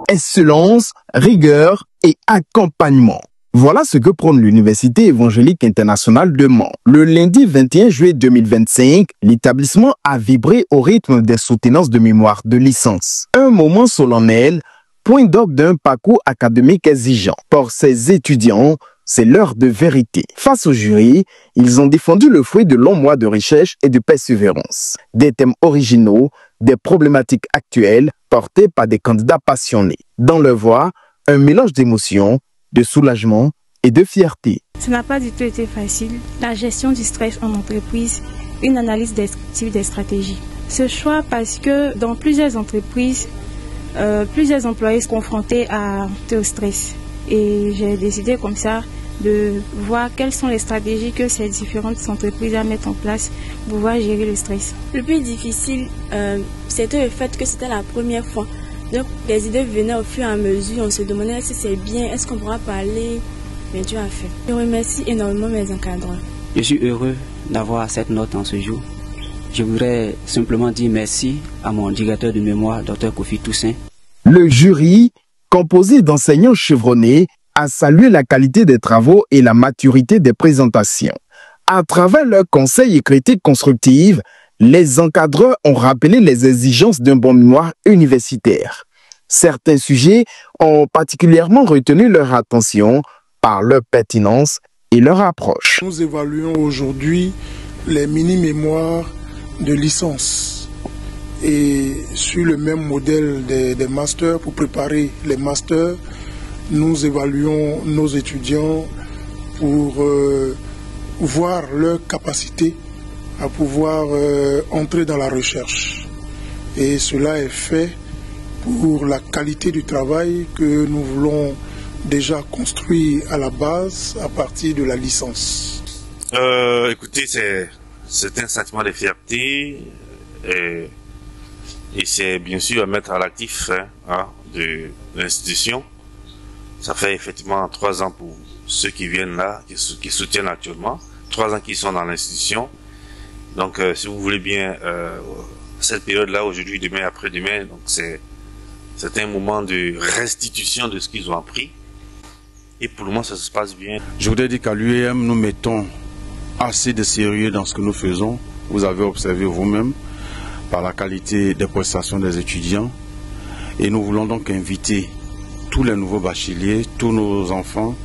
excellence, rigueur et accompagnement. Voilà ce que prône l'Université évangélique internationale de Mans. Le lundi 21 juillet 2025, l'établissement a vibré au rythme des soutenances de mémoire de licence. Un moment solennel, point d'orgue d'un parcours académique exigeant. Pour ces étudiants, c'est l'heure de vérité. Face au jury, ils ont défendu le fruit de longs mois de recherche et de persévérance. Des thèmes originaux, des problématiques actuelles portées par des candidats passionnés. Dans leur voix, un mélange d'émotions, de soulagement et de fierté. Ça n'a pas du tout été facile. La gestion du stress en entreprise, une analyse descriptive des stratégies. Ce choix parce que dans plusieurs entreprises, plusieurs employés se confrontaient au stress. Et j'ai décidé comme ça de voir quelles sont les stratégies que ces différentes entreprises à mettre en place pour pouvoir gérer le stress. Le plus difficile, c'était le fait que c'était la première fois. Donc les idées venaient au fur et à mesure, on se demandait si c'est bien, est-ce qu'on pourra parler, mais Dieu a fait. Je remercie énormément mes encadrants. Je suis heureux d'avoir cette note en ce jour. Je voudrais simplement dire merci à mon directeur de mémoire, Dr Kofi Toussaint. Le jury, composé d'enseignants chevronnés, a salué la qualité des travaux et la maturité des présentations. À travers leurs conseils et critiques constructives, les encadreurs ont rappelé les exigences d'un bon mémoire universitaire. Certains sujets ont particulièrement retenu leur attention par leur pertinence et leur approche. Nous évaluons aujourd'hui les mini-mémoires de licence et sur le même modèle des masters. Pour préparer les masters, nous évaluons nos étudiants pour voir leur capacité à pouvoir entrer dans la recherche. Et cela est fait pour la qualité du travail que nous voulons déjà construire à la base à partir de la licence. Écoutez, c'est un sentiment de fierté et c'est bien sûr à mettre à l'actif de l'institution. Ça fait effectivement 3 ans pour ceux qui viennent là, qui soutiennent actuellement, 3 ans qu'ils sont dans l'institution. Donc, si vous voulez bien, cette période-là, aujourd'hui, demain, après-demain, donc c'est un moment de restitution de ce qu'ils ont appris. Et pour le moment, ça se passe bien. Je voudrais dire qu'à l'UEM, nous mettons assez de sérieux dans ce que nous faisons. Vous avez observé vous-même par la qualité des prestations des étudiants. Et nous voulons donc inviter tous les nouveaux bacheliers, tous nos enfants,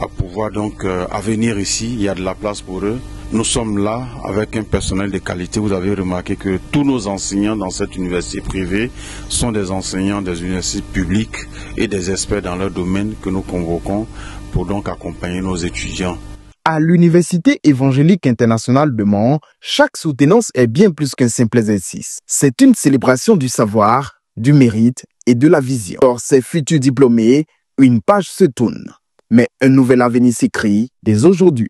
à pouvoir donc à venir ici. Il y a de la place pour eux. Nous sommes là avec un personnel de qualité. Vous avez remarqué que tous nos enseignants dans cette université privée sont des enseignants des universités publiques et des experts dans leur domaine que nous convoquons pour donc accompagner nos étudiants. À l'Université évangélique internationale de Mans, chaque soutenance est bien plus qu'un simple exercice. C'est une célébration du savoir, du mérite et de la vision. Pour ces futurs diplômés, une page se tourne, mais un nouvel avenir s'écrit dès aujourd'hui.